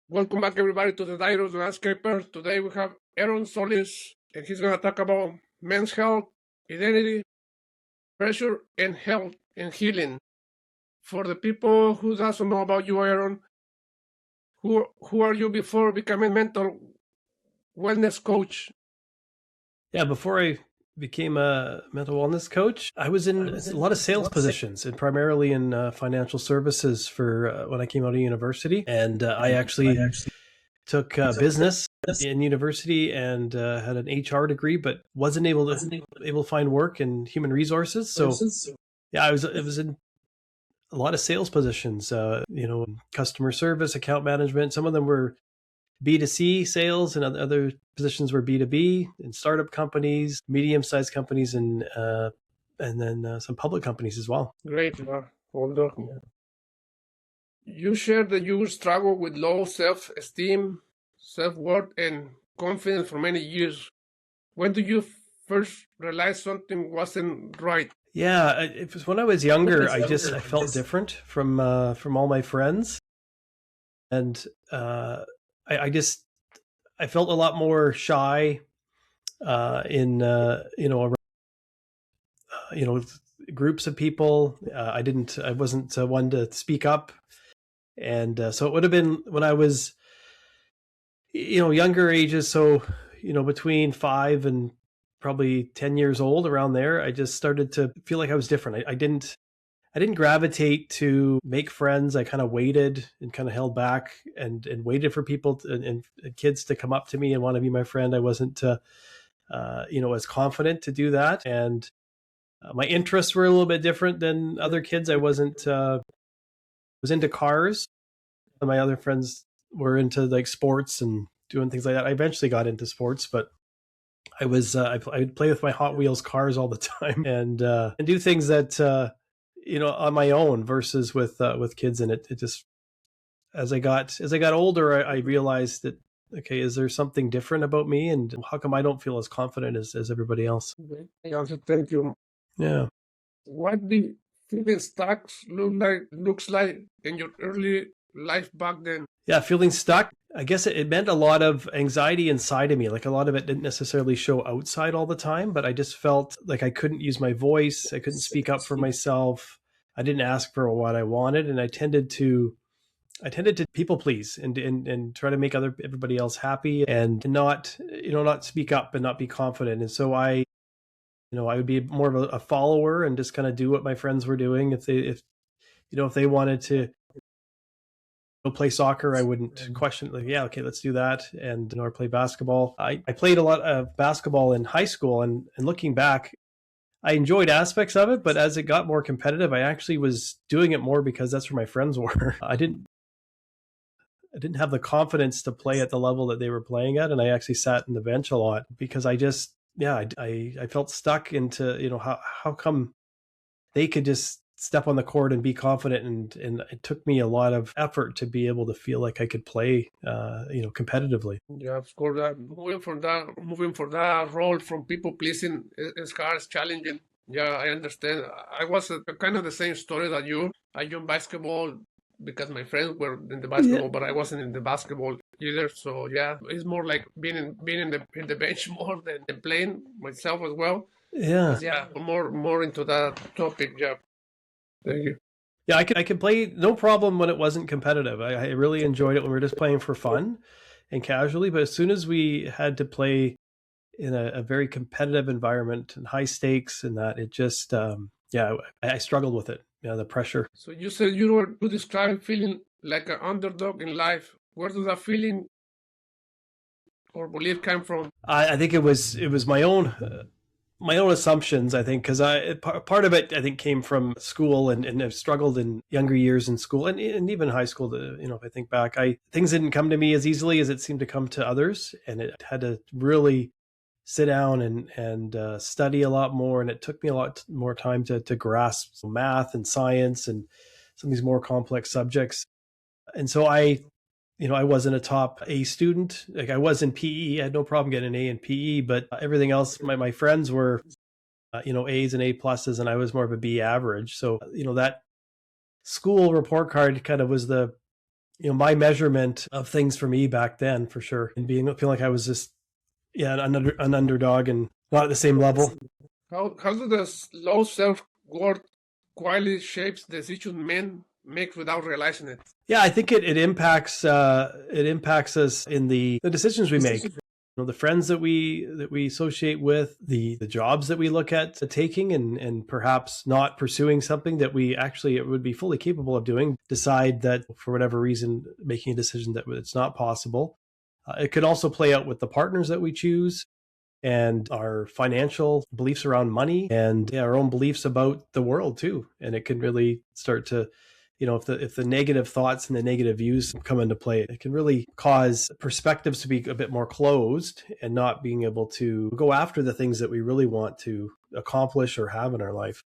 Welcome back, everybody, to the Diary of the Landscaper. Today we have Aaron Solis, and he's going to talk about men's health, identity, pressure, and health and healing. For the people who doesn't know about you, Aaron, who are you before becoming mental wellness coach? Yeah, before I became a mental wellness coach, I was in a lot of sales positions and primarily in financial services for when I came out of university. And I actually took business in university and had an HR degree, but wasn't able to find work in human resources. So yeah, it was in a lot of sales positions, customer service, account management. Some of them were B2C sales, and other positions were B2B in startup companies, medium-sized companies, and then some public companies as well. Great. Although you shared that you struggle with low self-esteem, self-worth, and confidence for many years. When did you first realize something wasn't right? Yeah, it was when I was younger. I felt different from all my friends, and I felt a lot more shy in groups of people. I wasn't one to speak up, and so it would have been when I was younger ages. So between 5 and probably 10 years old, around there, I just started to feel like I was different. I didn't gravitate to make friends. I kind of waited and kind of held back and waited for people and kids to come up to me and want to be my friend. I wasn't as confident to do that, and my interests were a little bit different than other kids. I wasn't was into cars. My other friends were into like sports and doing things like that. I eventually got into sports, but I would play with my Hot Wheels cars all the time and do things that on my own versus with kids. And it just, as I got older, I realized that, okay, is there something different about me, and how come I don't feel as confident as everybody else? Okay. Thank you. Yeah. What the feeling stuck looks like in your early life back then? Yeah, feeling stuck. I guess it meant a lot of anxiety inside of me. Like, a lot of it didn't necessarily show outside all the time, but I just felt like I couldn't use my voice. I couldn't speak up for myself. I didn't ask for what I wanted, and I tended to people please and try to make everybody else happy, and not speak up and not be confident. And so I would be more of a follower and just kind of do what my friends were doing. If they wanted to play soccer, I wouldn't question, like, yeah, okay, let's do that. And or play basketball. I played a lot of basketball in high school, and looking back, I enjoyed aspects of it, but as it got more competitive, I actually was doing it more because that's where my friends were. I didn't have the confidence to play at the level that they were playing at, and I actually sat in the bench a lot because I just, I felt stuck into, how come they could just step on the court and be confident, and it took me a lot of effort to be able to feel like I could play competitively. Yeah, of course. Moving from that role from people pleasing is hard, it's challenging. Yeah, I understand. I was kind of the same story that you. I joined basketball because my friends were in the basketball, but I wasn't in the basketball either. So yeah, it's more like being in the bench more than playing myself as well. Yeah. But yeah, more into that topic. Yeah. Thank you. Yeah, I could play no problem when it wasn't competitive. I really enjoyed it when we were just playing for fun and casually. But as soon as we had to play in a very competitive environment and high stakes, and that, it just, I struggled with it. The pressure. So you said you describe feeling like an underdog in life. Where does that feeling or belief come from? I think it was my own assumptions, I think, because part of it, I think, came from school, and I've struggled in younger years in school and even high school. If I think back, things didn't come to me as easily as it seemed to come to others, and it had to really sit down and study a lot more, and it took me a lot more time to grasp math and science and some of these more complex subjects. And so I wasn't a top A student. Like, I was in PE. I had no problem getting an A in PE, but everything else, my friends were, A's and A pluses, and I was more of a B average. So, that school report card kind of was the my measurement of things for me back then, for sure, and feeling like I was just an underdog and not at the same level. How does the low self-worth quietly shapes decisions men make without realizing it? Yeah, I think it impacts us in the decisions we make. The friends that we associate with, the jobs that we look at taking, and perhaps not pursuing something that we actually would be fully capable of doing, decide that for whatever reason making a decision that it's not possible. It could also play out with the partners that we choose, and our financial beliefs around money, and our own beliefs about the world too. And it can really start to, if the negative thoughts and the negative views come into play, it can really cause perspectives to be a bit more closed and not being able to go after the things that we really want to accomplish or have in our life.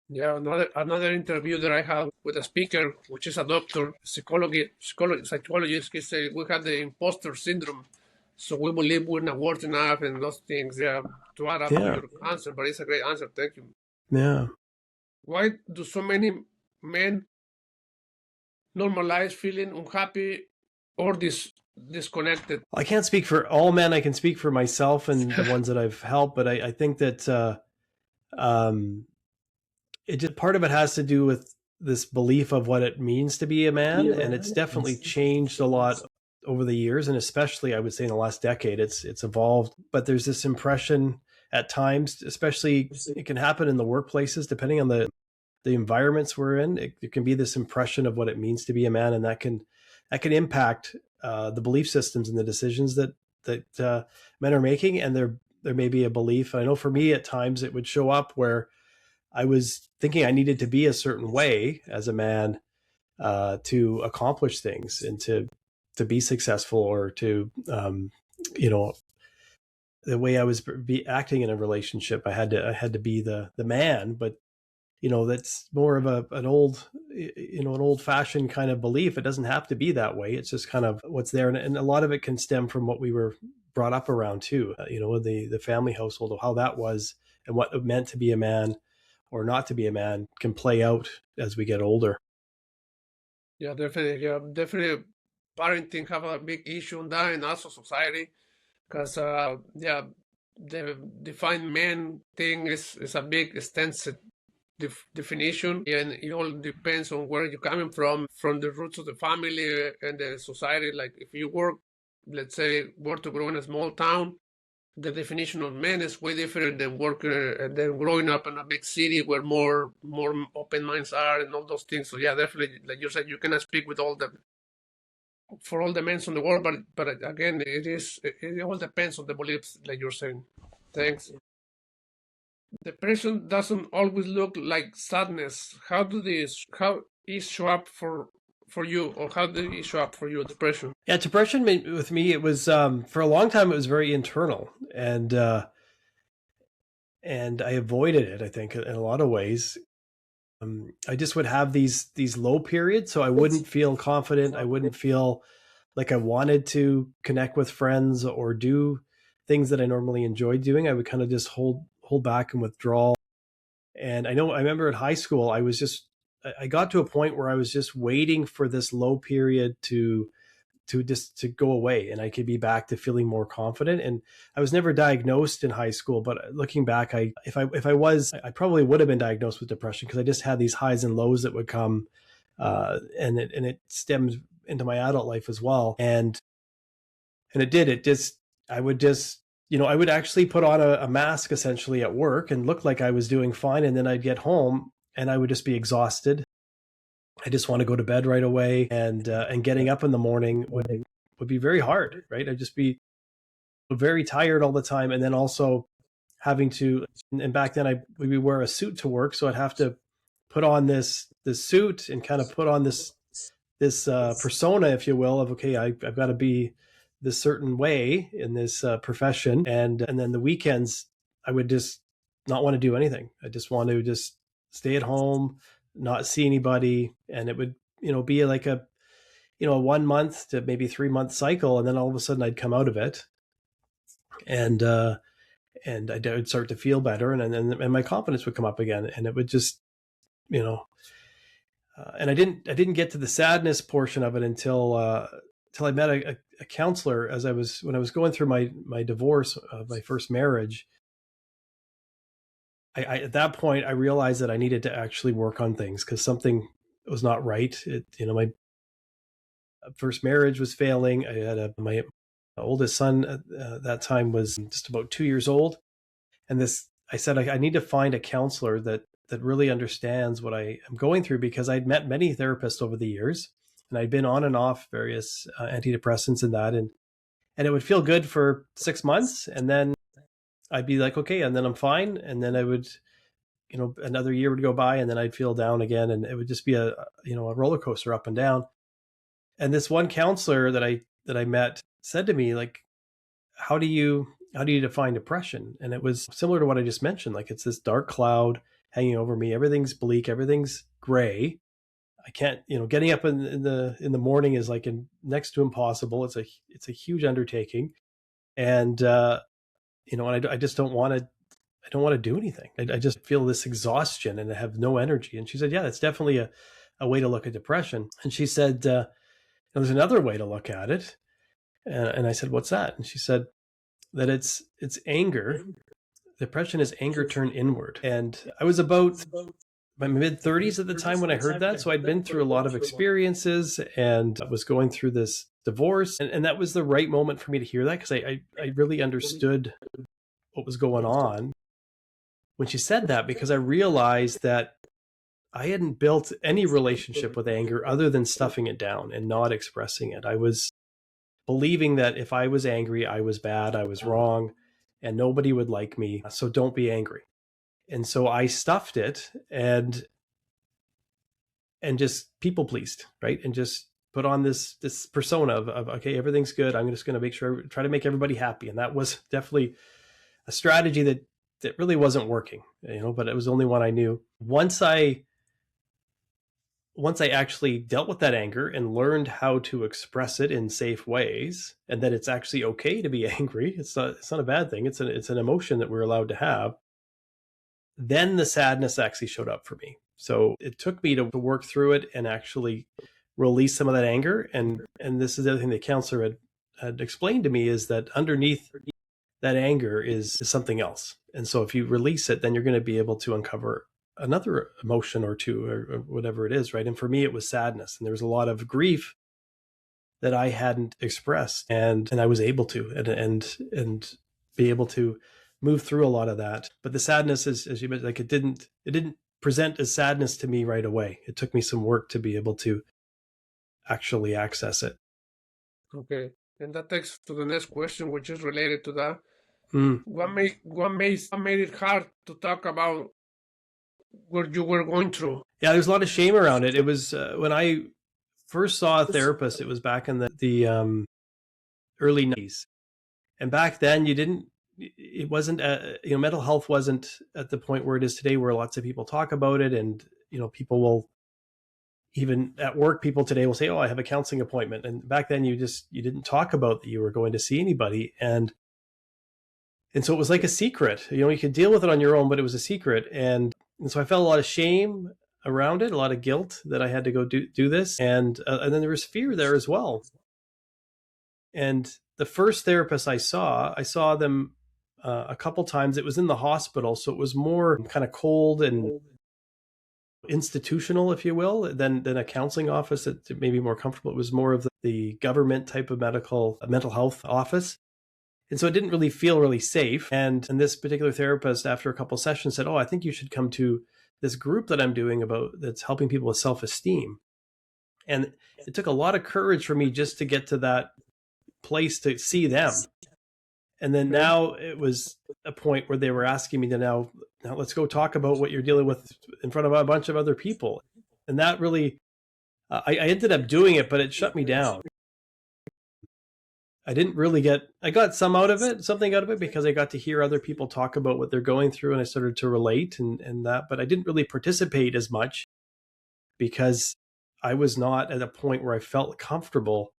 Yeah, another interview that I had with a speaker, which is a doctor, psychologist. He said we have the imposter syndrome, so we believe we're not worth enough and those things. Yeah, to add up to your answer, but it's a great answer. Thank you. Yeah. Why do so many men normalize feeling unhappy or disconnected? I can't speak for all men. I can speak for myself and the ones that I've helped, but I think that it just, part of it has to do with this belief of what it means to be a man, and it's definitely changed a lot over the years, and especially I would say in the last decade, it's evolved. But there's this impression at times, especially it can happen in the workplaces, depending on the environments we're in. It can be this impression of what it means to be a man, and that can impact the belief systems and the decisions that men are making. And there may be a belief. I know for me at times it would show up where I was thinking I needed to be a certain way as a man to accomplish things and to be successful, or to the way I was acting in a relationship, I had to be the man. But that's more of an old fashioned kind of belief. It doesn't have to be that way. It's just kind of what's there, and a lot of it can stem from what we were brought up around too. The family household, of how that was and what it meant to be a man or not to be a man can play out as we get older. Yeah, definitely. Yeah, definitely. Parenting have a big issue on that, and also society, because the defined man thing is a big extensive definition, and it all depends on where you're coming from the roots of the family and the society. Like if you let's say, to grow in a small town, the definition of men is way different than growing up in a big city where more open minds are and all those things. So yeah, definitely, like you said, you cannot speak for all the men in the world, but again, it all depends on the beliefs, like you're saying. Thanks. Depression doesn't always look like sadness. How it show up for you, or how did it show up for you, depression? Yeah, depression with me, it was for a long time it was very internal, and I avoided it, I think, in a lot of ways. I just would have these low periods, so I wouldn't feel confident. I wouldn't feel like I wanted to connect with friends or do things that I normally enjoyed doing. I would kind of just hold back and withdraw. And I remember in high school, I got to a point where I was just waiting for this low period to go away, and I could be back to feeling more confident. And I was never diagnosed in high school, but looking back, if I was, I probably would have been diagnosed with depression, because I just had these highs and lows that would come, and it stemmed into my adult life as well. And I would actually put on a mask essentially at work and look like I was doing fine, and then I'd get home and I would just be exhausted. I just want to go to bed right away, and getting up in the morning would be very hard, right? I'd just be very tired all the time, and then also having to. And back then, we wear a suit to work, so I'd have to put on this suit and kind of put on this persona, if you will, of okay, I've got to be this certain way in this profession, and then the weekends I would just not want to do anything. I just want to just stay at home, not see anybody, and it would be like a 1 month to maybe 3 month cycle, and then all of a sudden I'd come out of it, and I would start to feel better, and my confidence would come up again, and it would just And I didn't get to the sadness portion of it until I met a counselor when I was going through my divorce of my first marriage. I at that point I realized that I needed to actually work on things because something was not right. My first marriage was failing. I had my oldest son at that time was just about 2 years old, and I said I need to find a counselor that really understands what I am going through, because I'd met many therapists over the years, and I'd been on and off various antidepressants and that, and it would feel good for 6 months, and then I'd be like, okay, and then I'm fine, and then I would, another year would go by, and then I'd feel down again, and it would just be a roller coaster up and down. And this one counselor that I met said to me, like, how do you define depression? And it was similar to what I just mentioned. Like, it's this dark cloud hanging over me. Everything's bleak. Everything's gray. I can't, getting up in the morning is like next to impossible. It's a huge undertaking. And, and I just don't want to, I don't want to do anything. I just feel this exhaustion and I have no energy. And she said, yeah, that's definitely a way to look at depression. And she said, there's another way to look at it. And I said, what's that? And she said that it's anger. Depression is anger turned inward. And I was about my mid-30s at the time when I heard that. So I'd been through a lot of experiences and I was going through this divorce. And that was the right moment for me to hear that, because I really understood what was going on when she said that, because I realized that I hadn't built any relationship with anger other than stuffing it down and not expressing it. I was believing that if I was angry, I was bad, I was wrong, and nobody would like me. So don't be angry. And so I stuffed it and just people pleased, right? And just put on this persona of okay, everything's good. I'm just going to make sure, try to make everybody happy. And that was definitely a strategy that really wasn't working, but it was the only one I knew. Once I actually dealt with that anger and learned how to express it in safe ways, and that it's actually okay to be angry. It's not a bad thing. It's an emotion that we're allowed to have. Then the sadness actually showed up for me. So it took me to work through it and actually release some of that anger. And this is the other thing the counselor had explained to me, is that underneath that anger is something else. And so if you release it, then you're going to be able to uncover another emotion or two, or whatever it is, right? And for me, it was sadness. And there was a lot of grief that I hadn't expressed, and I was able to, and be able to move through a lot of that. But the sadness is, as you mentioned, like it didn't present as sadness to me right away. It took me some work to be able to actually access it. Okay. And that takes to the next question, which is related to that. Mm. What made it hard to talk about what you were going through? Yeah, there's a lot of shame around it. It was when I first saw a therapist, it was back in the early 90s. And back then it wasn't, mental health wasn't at the point where it is today, where lots of people talk about it. And, people will, even at work, people today will say, oh, I have a counseling appointment. And back then you didn't talk about that you were going to see anybody. And so it was like a secret, you could deal with it on your own, but it was a secret. And so I felt a lot of shame around it, a lot of guilt that I had to go do this. And then there was fear there as well. And the first therapist I saw them a couple times. It was in the hospital, so it was more kind of cold and institutional, if you will, than a counseling office that may be more comfortable. It was more of the government type of mental health office. And so it didn't really feel really safe. And this particular therapist, after a couple sessions, said, oh, I think you should come to this group that I'm doing that's helping people with self-esteem. And it took a lot of courage for me just to get to that place to see them. And then now it was a point where they were asking me to now let's go talk about what you're dealing with in front of a bunch of other people. And that really, I ended up doing it, but it shut me down. I got something out of it, because I got to hear other people talk about what they're going through, and I started to relate and that, but I didn't really participate as much because I was not at a point where I felt comfortable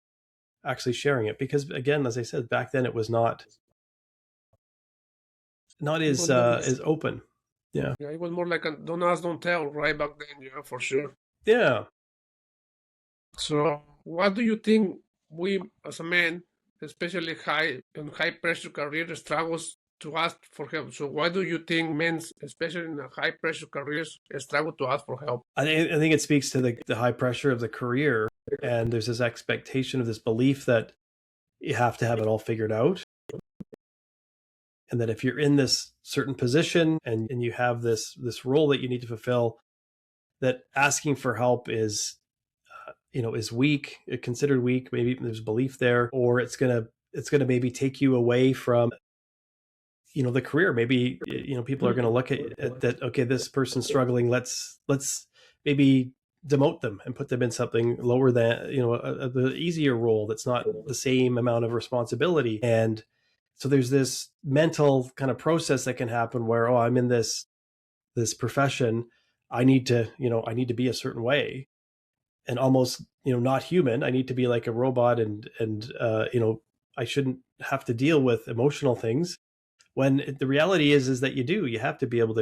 actually sharing it. Because again, as I said, back then it was not as open. Yeah. Yeah, it was more like a don't ask, don't tell, right back then. Yeah, for sure. Yeah. So, what do you think we as a man, especially high pressure career, struggles to ask for help? So, why do you think men, especially in high pressure careers, struggle to ask for help? I think it speaks to the high pressure of the career. And there's this expectation of this belief that you have to have it all figured out. And that if you're in this certain position and you have this role that you need to fulfill, that asking for help is is weak, considered weak. Maybe there's belief there, or it's gonna maybe take you away from the career. Maybe people are going to look at that. Okay, this person's struggling. Let's maybe demote them and put them in something lower than the easier role that's not the same amount of responsibility. And so there's this mental kind of process that can happen where, oh, I'm in this profession, I need to be a certain way, and almost not human. I need to be like a robot, and I shouldn't have to deal with emotional things, when the reality is that you have to be able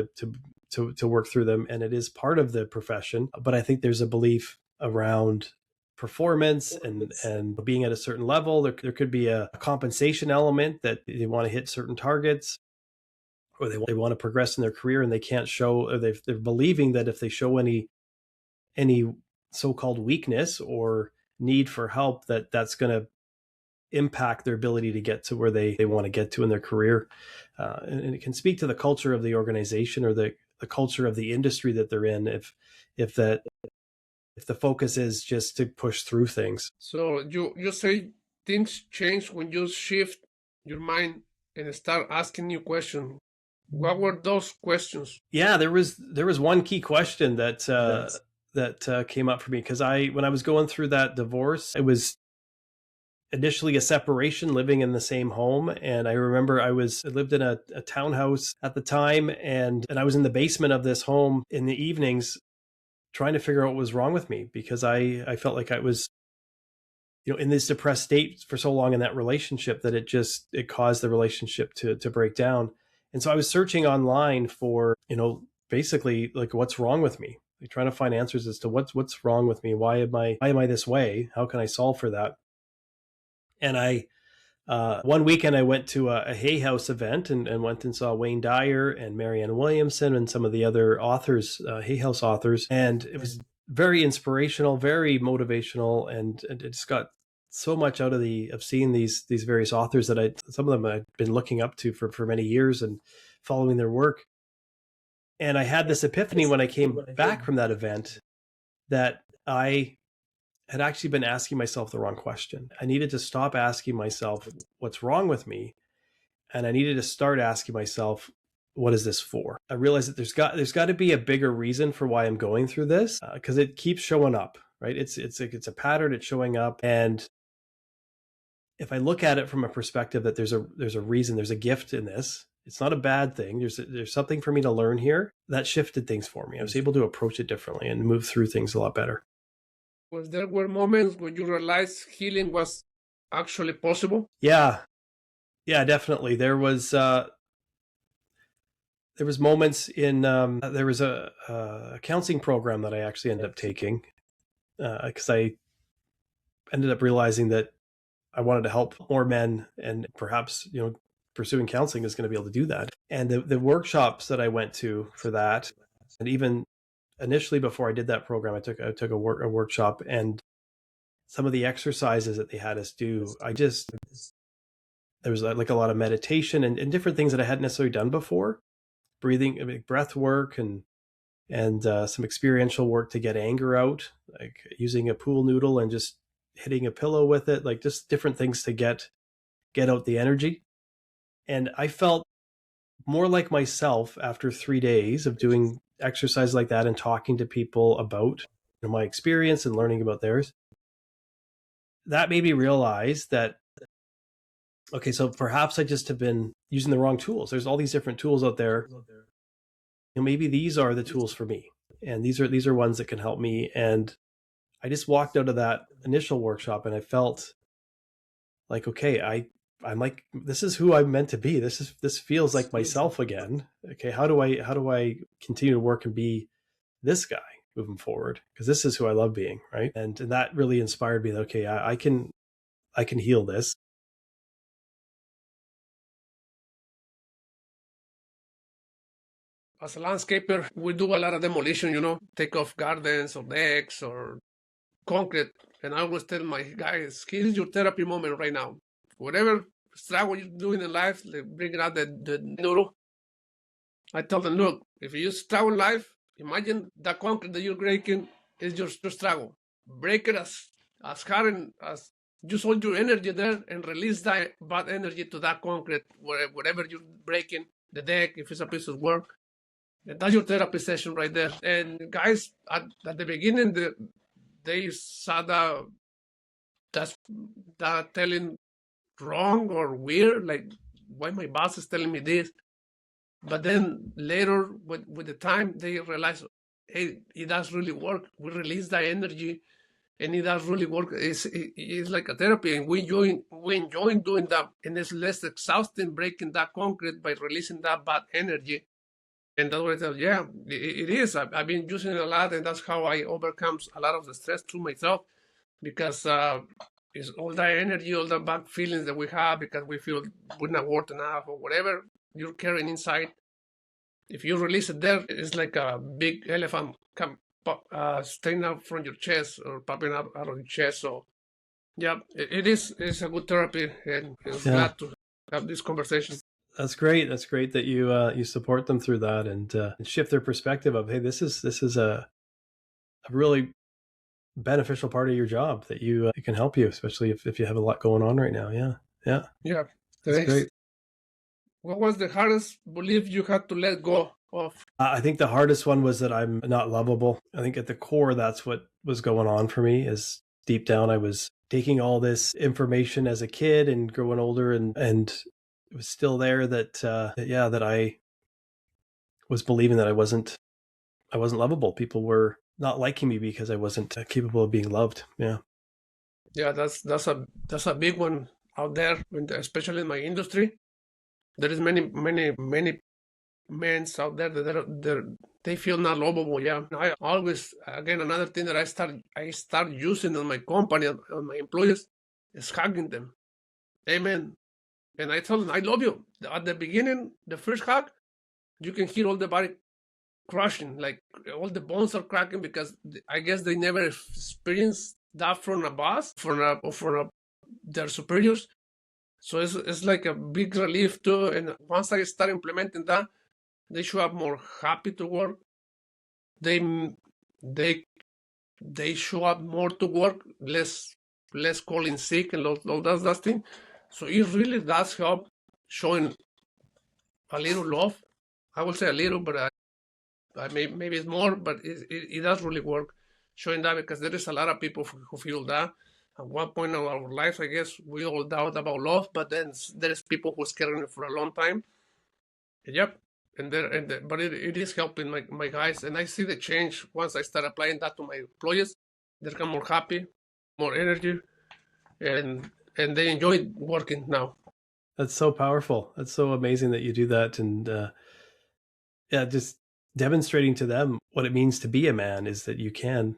to work through them, and it is part of the profession. But I think there's a belief around performance and being at a certain level. There could be a compensation element that they want to hit certain targets, or they want to progress in their career, and they can't show, or they're believing that if they show any so-called weakness or need for help, that's going to impact their ability to get to where they want to get to in their career. And it can speak to the culture of the organization, or the culture of the industry that they're in, if the focus is just to push through things. So, you say things change when you shift your mind and start asking new questions. What were those questions? Yeah, there was one key question that came up for me, because when I was going through that divorce, it was initially a separation, living in the same home. And I remember I lived in a townhouse at the time, and I was in the basement of this home in the evenings trying to figure out what was wrong with me, because I felt like I was in this depressed state for so long in that relationship that it caused the relationship to break down. And so I was searching online for basically, like, what's wrong with me, like trying to find answers as to what's wrong with me. Why am I this way? How can I solve for that? And one weekend I went to a Hay House event, and went and saw Wayne Dyer and Marianne Williamson and some of the other authors, Hay House authors. And it was very inspirational, very motivational. And it just got so much out of seeing these various authors that some of them I'd been looking up to for many years and following their work. And I had this epiphany when I came back from that event, that I had actually been asking myself the wrong question. I needed to stop asking myself what's wrong with me, and I needed to start asking myself, what is this for? I realized that there's got to be a bigger reason for why I'm going through this, because it keeps showing up, right? It's a pattern. It's showing up, and if I look at it from a perspective that there's a reason, there's a gift in this. It's not a bad thing. There's something for me to learn here. That shifted things for me. I was able to approach it differently and move through things a lot better. Was there were moments when you realized healing was actually possible? Yeah, definitely. There was moments in there was a counseling program that I actually ended up taking, because I ended up realizing that I wanted to help more men, and perhaps pursuing counseling is going to be able to do that. And the workshops that I went to for that, and even initially before I did that program, I took a workshop, and some of the exercises that they had us do, there was like a lot of meditation and different things that I hadn't necessarily done before, breathing, breath work, and some experiential work to get anger out, like using a pool noodle and just hitting a pillow with it, like just different things to get out the energy. And I felt more like myself after 3 days of doing exercise like that and talking to people about my experience and learning about theirs. That made me realize that, okay, so perhaps I just have been using the wrong tools. There's all these different tools out there. Maybe these are the tools for me, and these are ones that can help me. And I just walked out of that initial workshop, and I felt like, okay, I'm like, this is who I'm meant to be. This feels like myself again. Okay, how do I continue to work and be this guy? moving forward, because this is who I love being, right? And that really inspired me that, okay, I can heal this. As a landscaper, we do a lot of demolition, take off gardens or decks or concrete. And I always tell my guys, here's your therapy moment right now. Whatever struggle you're doing in life, like bring out the neuro. I tell them, look, if you struggle in life, imagine the concrete that you're breaking is your struggle. Break it as hard and as use all your energy there and release that bad energy to that concrete, whatever you're breaking, the deck, if it's a piece of work. And that's your therapy session right there. And guys, at the beginning, they saw that telling wrong or weird, like, why my boss is telling me this? But then later, with the time, they realize, hey, it does really work. We release that energy, and it does really work. It's like a therapy, and we enjoy doing that. And it's less exhausting breaking that concrete by releasing that bad energy. And that's what I tell, yeah, it is. I've been using it a lot, and that's how I overcome a lot of the stress through myself, because it's all that energy, all the bad feelings that we have because we feel we're not worth enough or whatever you're carrying inside. If you release it there, it's like a big elephant staying out from your chest or popping out of your chest. So, yeah, it's a good therapy, and it's glad to have this conversation. That's great. That's great that you support them through that and shift their perspective of, hey, this is a really beneficial part of your job that it can help you, especially if you have a lot going on right now. Yeah. That's great. What was the hardest belief you had to let go of? I think the hardest one was that I'm not lovable. I think at the core, that's what was going on for me. Is deep down, I was taking all this information as a kid and growing older, and it was still there that I was believing that I wasn't lovable. People were not liking me because I wasn't capable of being loved. Yeah, that's a big one out there, especially in my industry. There is many men out there that they feel not lovable. Yeah, I always, again, another thing that I start using on my company, on my employees, is hugging them. Amen. And I tell them, I love you. At the beginning, the first hug, you can hear all the body crushing, like all the bones are cracking, because I guess they never experienced that from a boss, from their superiors. So it's like a big relief too. And once I start implementing that, they show up more happy to work. They show up more to work, less calling sick and all that thing. So it really does help showing a little love. I will say a little, but maybe it's more, but it does really work showing that, because there is a lot of people who feel that. At one point in our lives, I guess, we all doubt about love, but then there's people who's carrying it for a long time. Yep. But it is helping my guys, and I see the change once I start applying that to my employees. They become more happy, more energy, and they enjoy working now. That's so powerful. That's so amazing that you do that, and just demonstrating to them what it means to be a man is that you can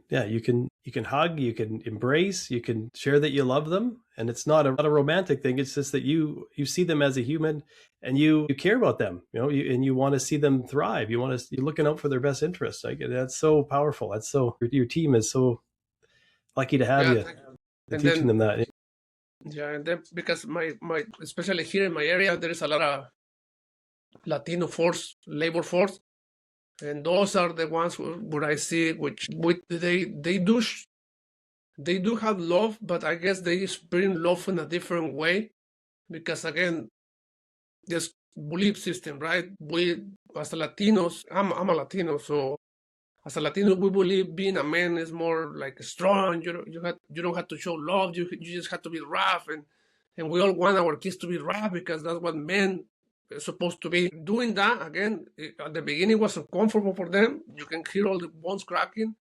hug, you can embrace, you can share that you love them, and it's not a romantic thing. It's just that you see them as a human, and you care about them, and you want to see them thrive. You're looking out for their best interests. Like, that's so powerful. That's so, your team is so lucky to have you and teaching them that. Yeah, and then because my especially here in my area, there is a lot of Latino labor force. And those are the ones where I see they do have love, but I guess they experience love in a different way, because again, this belief system, right? We as Latinos, I'm a Latino, so as a Latino, we believe being a man is more like strong. You don't have to show love. You just have to be rough, and we all want our kids to be rough because that's what men supposed to be. Doing that, again, at the beginning was uncomfortable for them. You can hear all the bones cracking,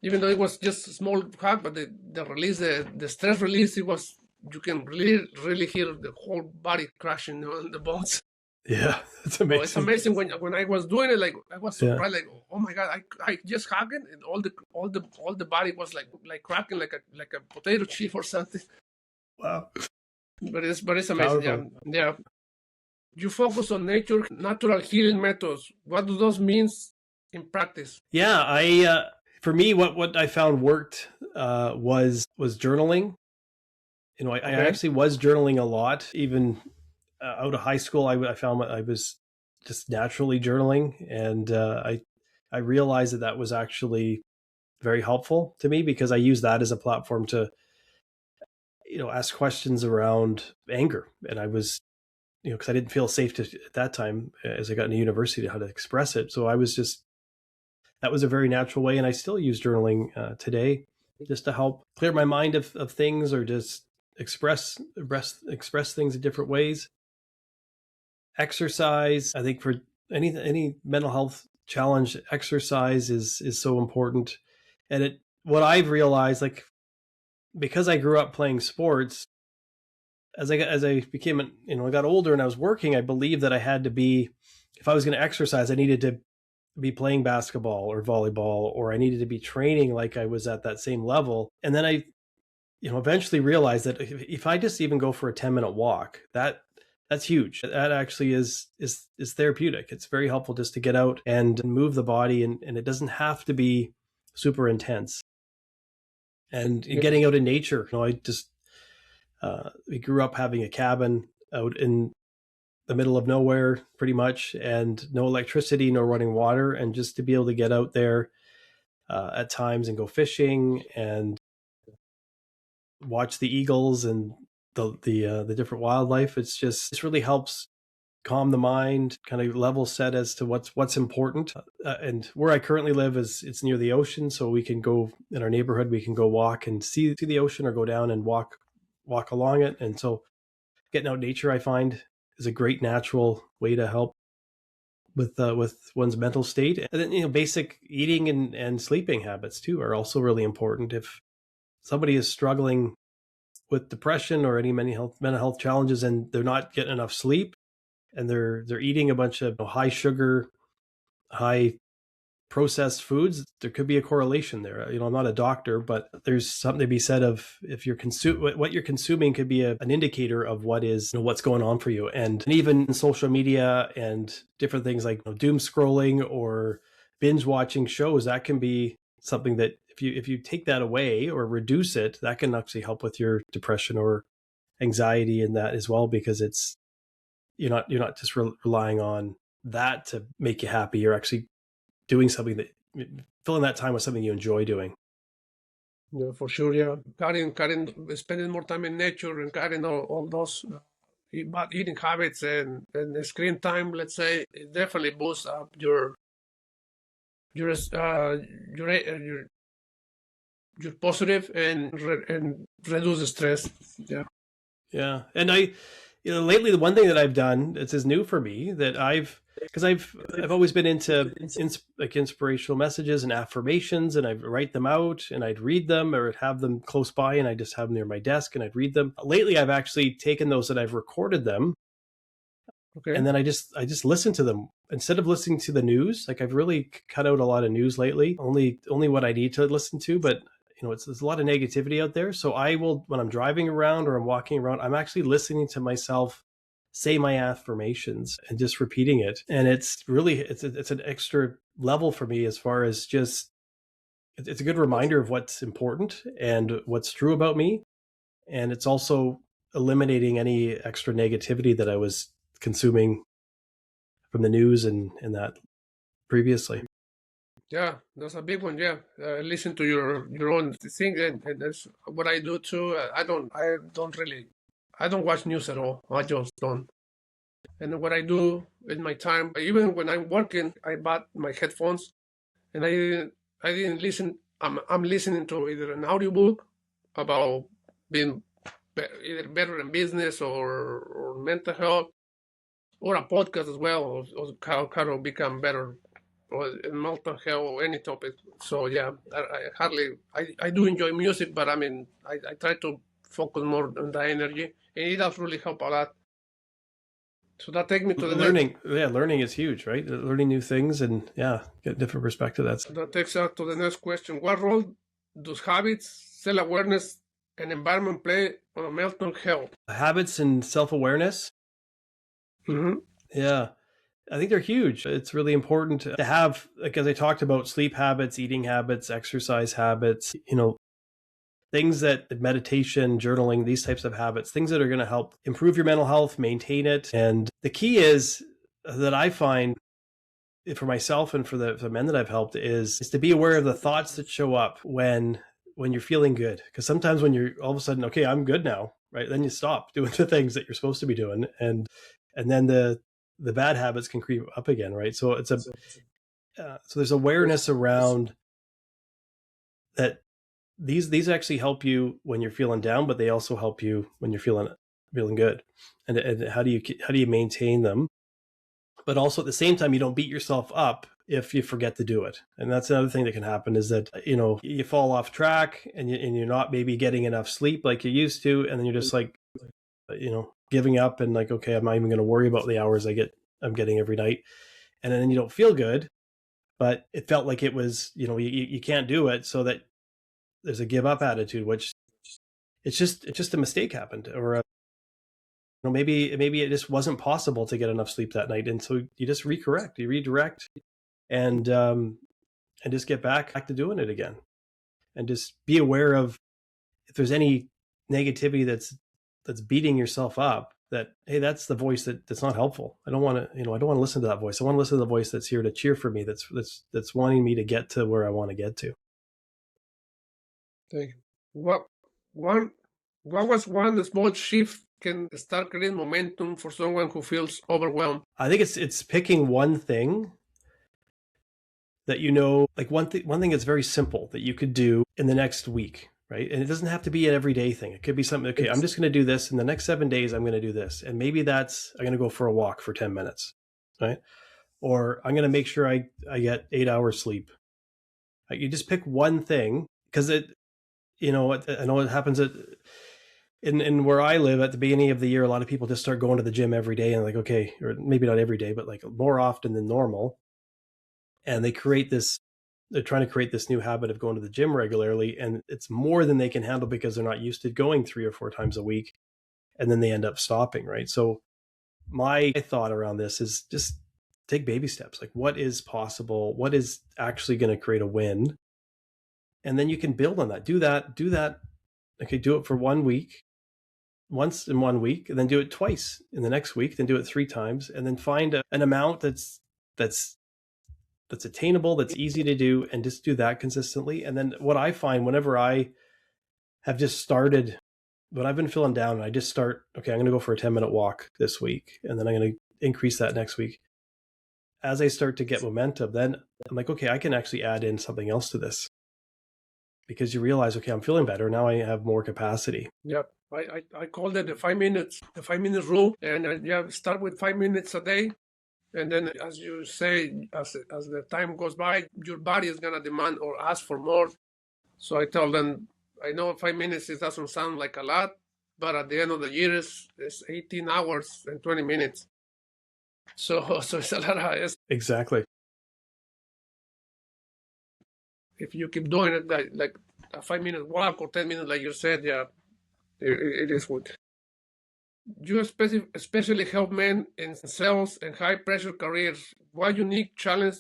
even though it was just a small hug, but the release, the stress release, you can really hear the whole body crashing on the bones. Yeah, it's So it's amazing. amazing when I was doing it, like I was Yeah. surprised, like, oh my god, I just hugged it, and all the body was like cracking like a potato chip or something. Wow. But it's amazing, yeah, Powerful. yeah. You focus on nature, natural healing methods. What do those means in practice? Yeah, for me, what I found worked was journaling. I Okay. actually was journaling a lot, even out of high school. I found I was just naturally journaling, and I realized that was actually very helpful to me because I use that as a platform to ask questions around anger, and I was because I didn't feel safe to at that time as I got into university how to express it. So I was just that was a very natural way, and I still use journaling today just to help clear my mind of things or just express things in different ways. Exercise, I think, for any mental health challenge, exercise is so important. And what I've realized, like, because I grew up playing sports, as I became I got older and I was working, I believed that I had to be, if I was going to exercise, I needed to be playing basketball or volleyball, or I needed to be training like I was at that same level. And then I eventually realized that if I just even go for a 10-minute walk, that's huge. That actually is therapeutic. It's very helpful just to get out and move the body, and it doesn't have to be super intense. And Yeah. getting out in nature, I just we grew up having a cabin out in the middle of nowhere pretty much, and no electricity, no running water, and just to be able to get out there at times and go fishing and watch the eagles and the different wildlife. This really helps calm the mind, kind of level set as to what's important. And where I currently live it's near the ocean, so we can go in our neighborhood. We can go walk and see the ocean, or go down and walk along it. And so getting out in nature, I find, is a great natural way to help with one's mental state. And then basic eating and sleeping habits too are also really important. If somebody is struggling with depression or any mental health challenges and they're not getting enough sleep, and they're eating a bunch of high sugar, high processed foods, there could be a correlation there. I'm not a doctor, but there's something to be said of, if what you're consuming could be an indicator of what's going on for you. And even social media and different things like doom scrolling or binge watching shows, that can be something that if you take that away or reduce it, that can actually help with your depression or anxiety in that as well, because you're not just relying on that to make you happy. You're actually doing something that, filling that time with something you enjoy doing. Yeah, for sure. Yeah, spending more time in nature and cutting all those bad eating habits and the screen time, let's say, it definitely boosts up your uh, your your your positive and reduce the stress. Yeah. Yeah. And lately, the one thing that I've done that's is new for me, that because I've always been into inspirational messages and affirmations, and I write them out and I'd read them or have them close by, and I just have them near my desk and I'd read them. Lately, I've actually taken those and I've recorded them, Okay. and then I just listen to them instead of listening to the news. Like, I've really cut out a lot of news lately. Only what I need to listen to, but there's a lot of negativity out there. So I will, when I'm driving around or I'm walking around, I'm actually listening to myself say my affirmations and just repeating it. And it's really it's an extra level for me, as far as just, it's a good reminder of what's important and what's true about me. And it's also eliminating any extra negativity that I was consuming from the news and that previously. Yeah, that's a big one. Yeah, listen to your own thing, and that's what I do too. I don't watch news at all. I just don't. And what I do in my time, even when I'm working, I bought my headphones, and I didn't listen. I'm listening to either an audiobook about being either better in business or mental health, or a podcast as well, or how to become better or in mental health or any topic. So yeah, I do enjoy music, but I mean I try to focus more on the energy, and it does really help a lot. So that takes me to the learning. Yeah, learning is huge, right? Learning new things and get a different perspective. that takes us to the next question. What role does habits, self-awareness, and environment play on mental health? Habits and self-awareness. Mm-hmm. Yeah. I think they're huge. It's really important to have, like, as I talked about, sleep habits, eating habits, exercise habits, things that meditation, journaling, these types of habits, things that are going to help improve your mental health, maintain it. And the key is that I find for myself and for the men that I've helped is to be aware of the thoughts that show up when you're feeling good. Because sometimes when you're all of a sudden, okay, I'm good now, right? Then you stop doing the things that you're supposed to be doing. And then the bad habits can creep up again, right? So it's so there's awareness around that. These actually help you when you're feeling down, but they also help you when you're feeling good. And how do you maintain them? But also at the same time, you don't beat yourself up if you forget to do it. And that's another thing that can happen is that, you fall off track and you're not maybe getting enough sleep like you used to. And then you're just like, giving up and like, okay, I'm not even going to worry about the hours I'm getting every night. And then you don't feel good, but it felt like it was, you can't do it. So that there's a give up attitude, which it's just a mistake happened, or maybe it just wasn't possible to get enough sleep that night, and so you just redirect, and just get back to doing it again, and just be aware of if there's any negativity that's beating yourself up. That, hey, that's the voice that's not helpful. I don't want to, I don't want to listen to that voice. I want to listen to the voice that's here to cheer for me. That's wanting me to get to where I want to get to. Thank you. What was one small shift can start creating momentum for someone who feels overwhelmed? I think it's picking one thing that like one thing that's very simple that you could do in the next week, right? And it doesn't have to be an everyday thing. It could be something, okay, I'm just going to do this in the next 7 days. I'm going to do this. And maybe that's, I'm going to go for a walk for 10 minutes, right? Or I'm going to make sure I get 8 hours sleep. Like, you just pick one thing, because I know it happens in where I live at the beginning of the year, a lot of people just start going to the gym every day and like, okay, or maybe not every day, but like more often than normal. And they're trying to create this new habit of going to the gym regularly. And it's more than they can handle because they're not used to going 3 or 4 times a week. And then they end up stopping, right? So my thought around this is just take baby steps. Like, what is possible? What is actually going to create a win? And then you can build on that. Do that. Okay, do it for 1 week, once in 1 week, and then do it twice in the next week, then do it 3 times, and then find an amount that's attainable, that's easy to do, and just do that consistently. And then what I find whenever I have just started, when I've been feeling down and I just start, okay, I'm going to go for a 10-minute walk this week, and then I'm going to increase that next week. As I start to get momentum, then I'm like, okay, I can actually add in something else to this, because you realize, okay, I'm feeling better. Now I have more capacity. Yep. I called it the 5 minutes rule. And start with 5 minutes a day. And then, as you say, as the time goes by, your body is going to demand or ask for more. So I tell them, I know 5 minutes, it doesn't sound like a lot, but at the end of the year, it's 18 hours and 20 minutes. So it's a lot of... Exactly. If you keep doing it, like a 5-minute walk or 10 minutes, like you said, yeah, it is good. You especially help men in sales and high-pressure careers. What unique challenge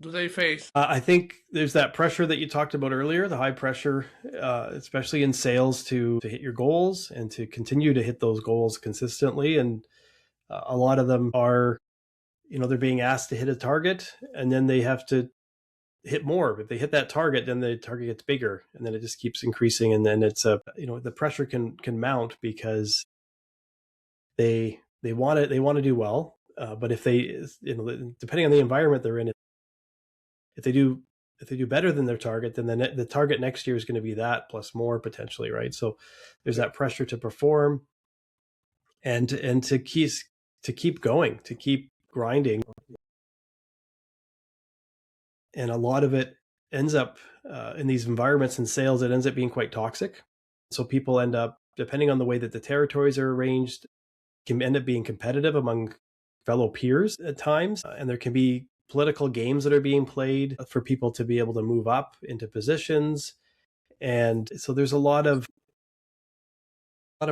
do they face? I think there's that pressure that you talked about earlier, the high pressure, especially in sales, to hit your goals and to continue to hit those goals consistently. And a lot of them are, they're being asked to hit a target, and then they have to hit more. If they hit that target, then the target gets bigger, and then it just keeps increasing. And then it's the pressure can mount because they want to do well, but if they, depending on the environment they're in, if they do better than their target, then the target next year is going to be that plus more potentially, right? So there's that pressure to perform and to keep going, to keep grinding. And a lot of it ends up in these environments in sales, it ends up being quite toxic. So people end up, depending on the way that the territories are arranged, can end up being competitive among fellow peers at times, and there can be political games that are being played for people to be able to move up into positions. And so there's a lot of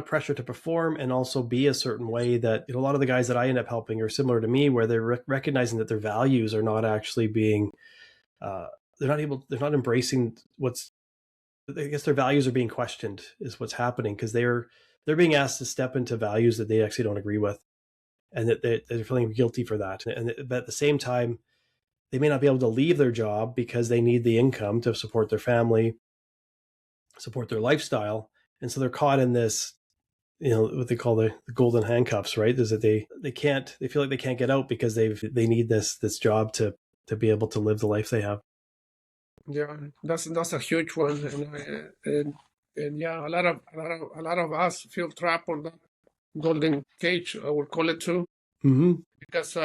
pressure to perform and also be a certain way that, you know, a lot of the guys that I end up helping are similar to me, where they're recognizing that their values are not actually being they're not embracing I guess their values are being questioned is what's happening, because they're being asked to step into values that they actually don't agree with, and that they're feeling guilty for that. But at the same time, they may not be able to leave their job because they need the income to support their family, support their lifestyle. And so they're caught in this, you know, what they call the golden handcuffs, right? Is that they feel like they can't get out because they need this job to be able to live the life they have. Yeah, that's a huge one, and yeah, a lot of us feel trapped on that golden cage, I would call it too, Mm-hmm. because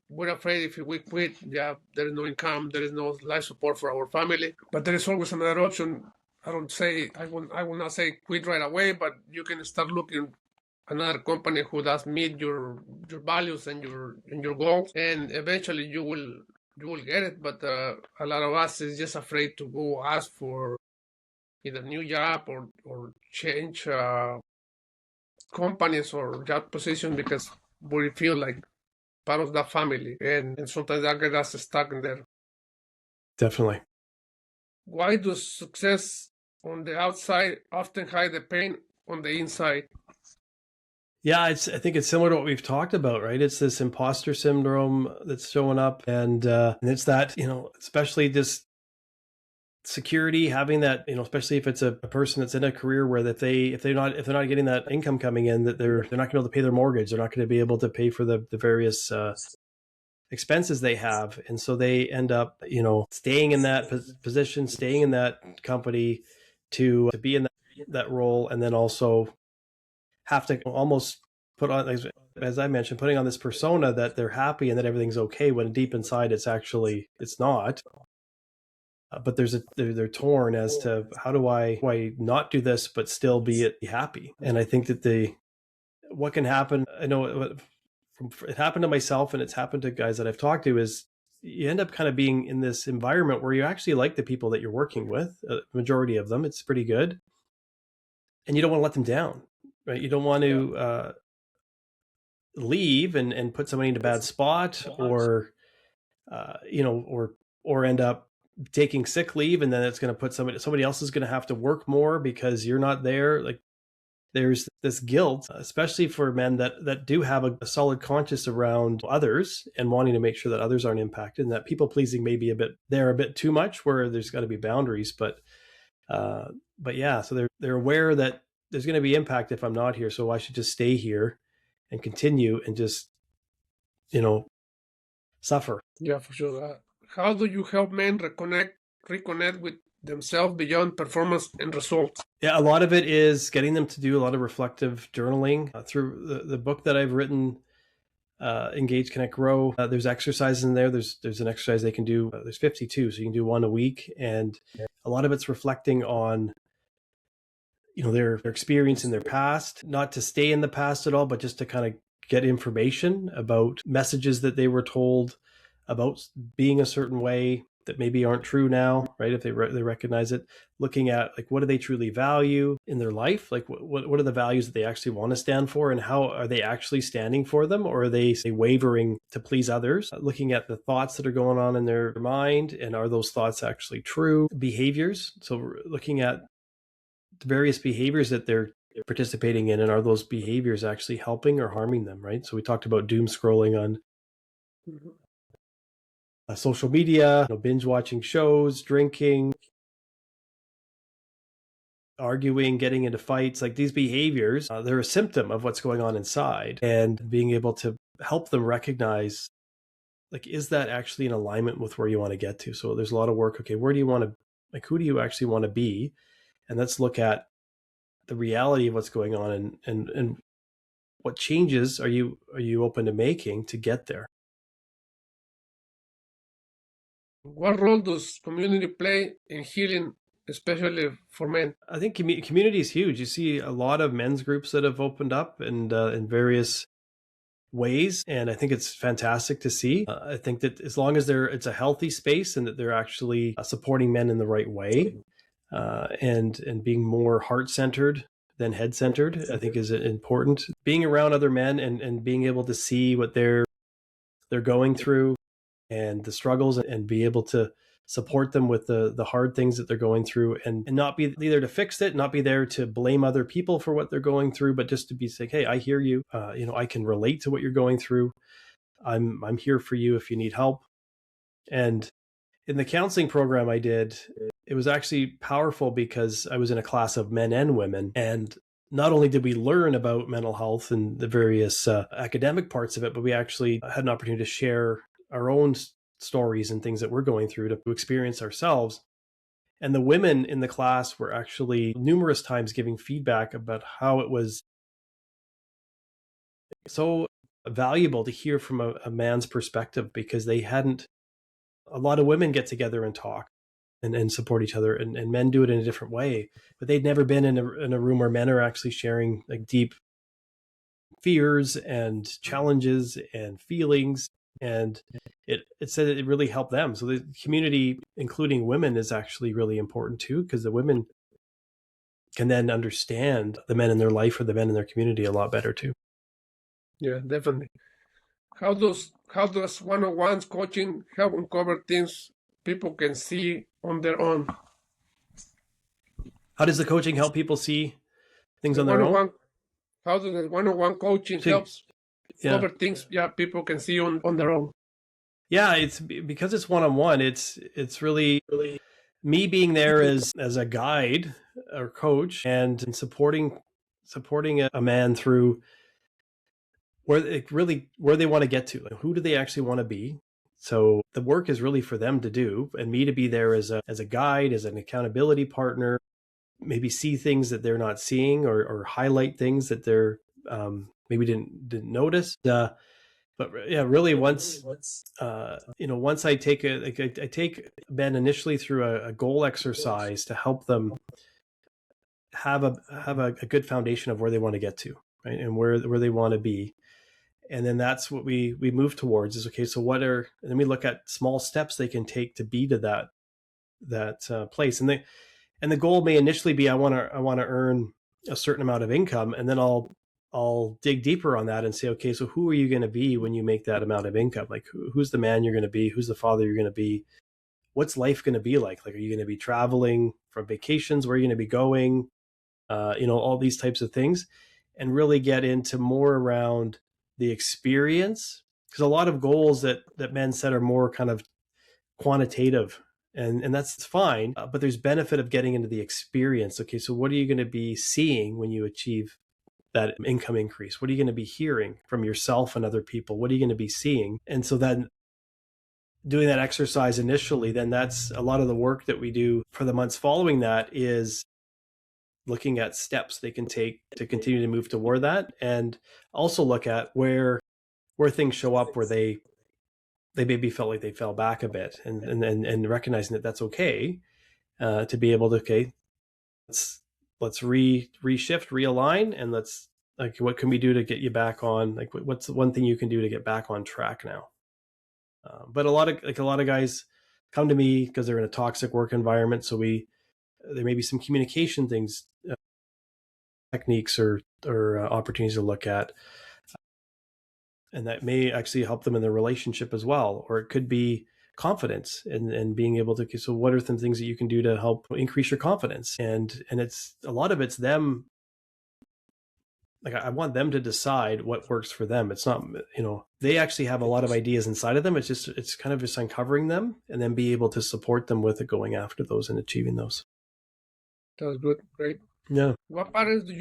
we're afraid if we quit, yeah, there is no income, there is no life support for our family, but there is always another option. I will not say quit right away, but you can start looking another company who does meet your values and your goals, and eventually you will get it. But a lot of us is just afraid to go ask for either new job or change companies or job position, because we feel like part of that family, and sometimes that gets us stuck in there. Definitely. Why does success on the outside often hide the pain on the inside? Yeah, I think it's similar to what we've talked about, right? It's this imposter syndrome that's showing up, and it's that, you know, especially this security, having that, you know, especially if it's a person that's in a career where that if they're not getting that income coming in, that they're not going to be able to pay their mortgage, they're not going to be able to pay for the various expenses they have, and so they end up, you know, staying in that position, staying in that company to be in that role, and then also have to almost put on, as I mentioned, putting on this persona that they're happy and that everything's okay, when deep inside it's not. But they're torn as to how do I not do this but still be happy. And I think that what can happen, I know it happened to myself and it's happened to guys that I've talked to, is you end up kind of being in this environment where you actually like the people that you're working with, majority of them, it's pretty good, and you don't want to let them down, right? You don't want to leave and put somebody in a bad spot, or you know, or end up taking sick leave, and then it's going to put somebody else is going to have to work more because you're not there. Like, there's this guilt, especially for men that do have a solid conscience around others and wanting to make sure that others aren't impacted, and that people pleasing may be a bit too much, where there's got to be boundaries. But yeah, so they're aware that there's going to be impact if I'm not here, so I should just stay here and continue and just, you know, suffer. Yeah, for sure. How do you help men reconnect with themselves beyond performance and results? Yeah, a lot of it is getting them to do a lot of reflective journaling through the book that I've written, Engage, Connect, Grow. There's exercises in there. There's an exercise they can do. There's 52, so you can do one a week, and a lot of it's reflecting on, you know, their experience in their past, not to stay in the past at all, but just to kind of get information about messages that they were told about being a certain way that maybe aren't true now, right? If they recognize it, looking at, like, what do they truly value in their life? Like, what are the values that they actually want to stand for, and how are they actually standing for them, or are they, say, wavering to please others? Looking at the thoughts that are going on in their mind, and are those thoughts actually true? Behaviors, so looking at the various behaviors that they're participating in, and are those behaviors actually helping or harming them, right? So we talked about doom scrolling on social media, you know, binge watching shows, drinking, arguing, getting into fights. Like, these behaviors, they're a symptom of what's going on inside, and being able to help them recognize, like, is that actually in alignment with where you want to get to? So there's a lot of work. Okay, where do you want to, like, who do you actually want to be? And let's look at the reality of what's going on, and what changes are you open to making to get there? What role does community play in healing, especially for men? I think community is huge. You see a lot of men's groups that have opened up, and in various ways. And I think it's fantastic to see. I think that as long as it's a healthy space and that they're actually supporting men in the right way, and being more heart-centered than head-centered, I think is important. Being around other men and being able to see what they're going through and the struggles, and be able to support them with the hard things that they're going through, and not be there to fix it, not be there to blame other people for what they're going through, but just to be saying, hey, I hear you. I can relate to what you're going through. I'm here for you if you need help. And in the counseling program I did, it was actually powerful because I was in a class of men and women. And not only did we learn about mental health and the various academic parts of it, but we actually had an opportunity to share our own stories and things that we're going through to experience ourselves. And the women in the class were actually numerous times giving feedback about how it was so valuable to hear from a man's perspective, because they hadn't. A lot of women get together and talk and support each other, and men do it in a different way, but they'd never been in a room where men are actually sharing like deep fears and challenges and feelings. And it said it really helped them. So the community, including women, is actually really important too, because the women can then understand the men in their life or the men in their community a lot better too. Yeah, definitely. How does one-on-ones coaching help uncover things people can see on their own? How does the coaching help people see things on their own? How does the one-on-one coaching helps cover things people can see on their own? Yeah, it's because it's one-on-one. It's really me being there as a guide or coach, and supporting a man through where they want to get to. Like, who do they actually want to be? So the work is really for them to do, and me to be there as a guide, as an accountability partner, maybe see things that they're not seeing, or highlight things that they're maybe didn't notice. But yeah, really once I take men initially through a goal exercise to help them have a good foundation of where they want to get to, right, and where they want to be. And then that's what we move towards is, okay, so and then we look at small steps they can take to be to that place. And the goal may initially be, I want to earn a certain amount of income, and then I'll dig deeper on that and say, okay, so who are you going to be when you make that amount of income? Like, who's the man you're going to be? Who's the father you're going to be? What's life going to be like? Like, are you going to be traveling from vacations? Where are you going to be going? All these types of things, and really get into more around the experience, because a lot of goals that men set are more kind of quantitative, and that's fine, but there's benefit of getting into the experience. Okay, so what are you going to be seeing when you achieve that income increase? What are you going to be hearing from yourself and other people? What are you going to be seeing? And so then doing that exercise initially, then that's a lot of the work that we do for the months following that, is looking at steps they can take to continue to move toward that, and also look at where things show up where they maybe felt like they fell back a bit, and recognizing that that's okay, to be able to, okay, let's reshift, realign, and let's, like, what can we do to get you back on, like, what's the one thing you can do to get back on track now? But a lot of guys come to me because they're in a toxic work environment, so there may be some communication things, techniques or opportunities to look at, and that may actually help them in their relationship as well. Or it could be confidence, and being able to, so what are some things that you can do to help increase your confidence? And it's a lot of it's them. Like, I want them to decide what works for them. It's not, they actually have a lot of ideas inside of them. It's kind of just uncovering them, and then be able to support them with it, going after those and achieving those. That's good. Great. Yeah. What patterns do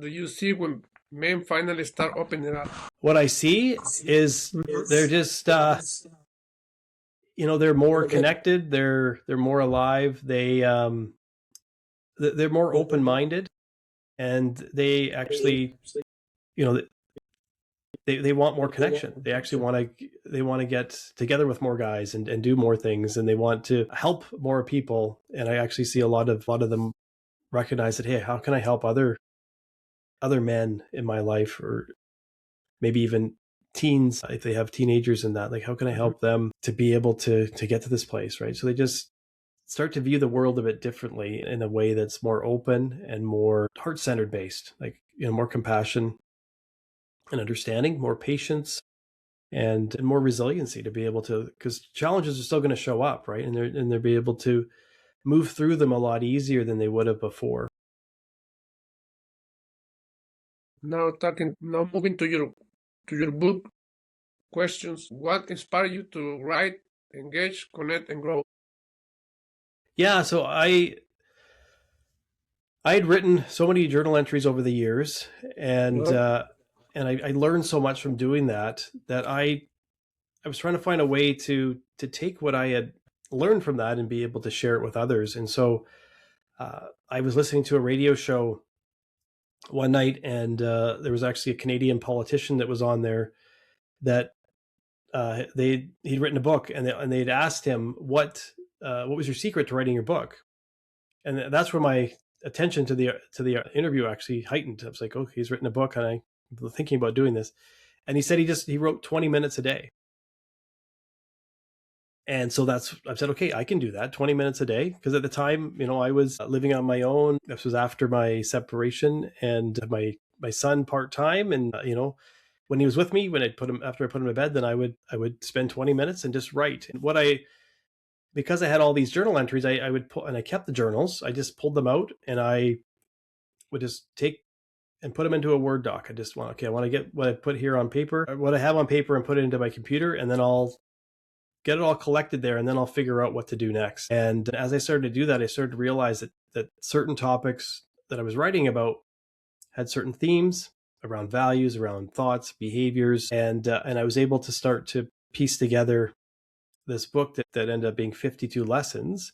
you see when men finally start opening up? What I see is they're just, they're more connected. They're more alive. They're more open-minded, and they actually, they want more connection. They actually want to get together with more guys and do more things, and they want to help more people. And I actually see a lot of them recognize that, hey, how can I help other men in my life, or maybe even teens, if they have teenagers in that, like how can I help them to be able to get to this place, right? So they just start to view the world a bit differently in a way that's more open and more heart-centered based, like, more compassion and understanding, more patience, and more resiliency to be able to, because challenges are still going to show up, right? And they'll be able to move through them a lot easier than they would have before. Now moving to your book questions. What inspired you to write, engage, connect, and grow? Yeah, so I had written so many journal entries over the years, and Well, I learned so much from doing that I was trying to find a way to take what I had learned from that and be able to share it with others. And so I was listening to a radio show one night, and there was actually a Canadian politician that was on there that he'd written a book, and they'd asked him what was your secret to writing your book, and that's where my attention to the interview actually heightened. I was like, oh, he's written a book, and I'm thinking about doing this. And he said he wrote 20 minutes a day. And so I said, okay, I can do that 20 minutes a day. Because at the time, I was living on my own. This was after my separation, and my son part-time. And, when he was with me, after I put him to bed, then I would spend 20 minutes and just write. And because I had all these journal entries, I would pull, and I kept the journals. I just pulled them out, and I would just take and put them into a Word doc. I want to get what I put here on paper, what I have on paper, and put it into my computer, and then I'll get it all collected there, and then I'll figure out what to do next. And as I started to do that, I started to realize that certain topics that I was writing about had certain themes around values, around thoughts, behaviors, and I was able to start to piece together this book that ended up being 52 lessons.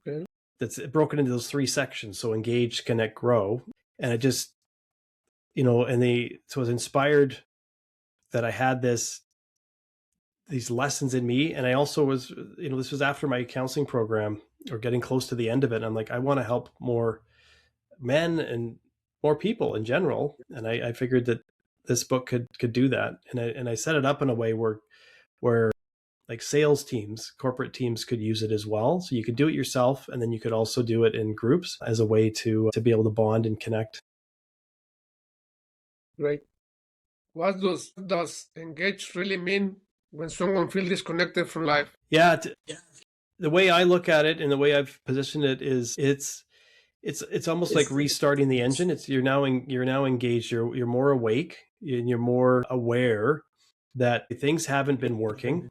okay. That's broken into those 3 sections. So engage, connect, grow. And it just, so I was inspired that I had these lessons in me. And I also was, this was after my counseling program, or getting close to the end of it. And I'm like, I want to help more men and more people in general. And I figured that this book could do that. And I set it up in a way where like sales teams, corporate teams could use it as well. So you could do it yourself, and then you could also do it in groups as a way to be able to bond and connect. Great. What does engage really mean when someone feels disconnected from life? Yeah, the way I look at it and the way I've positioned it is it's almost like restarting the engine. You're now engaged. You're more awake, and you're more aware that things haven't been working.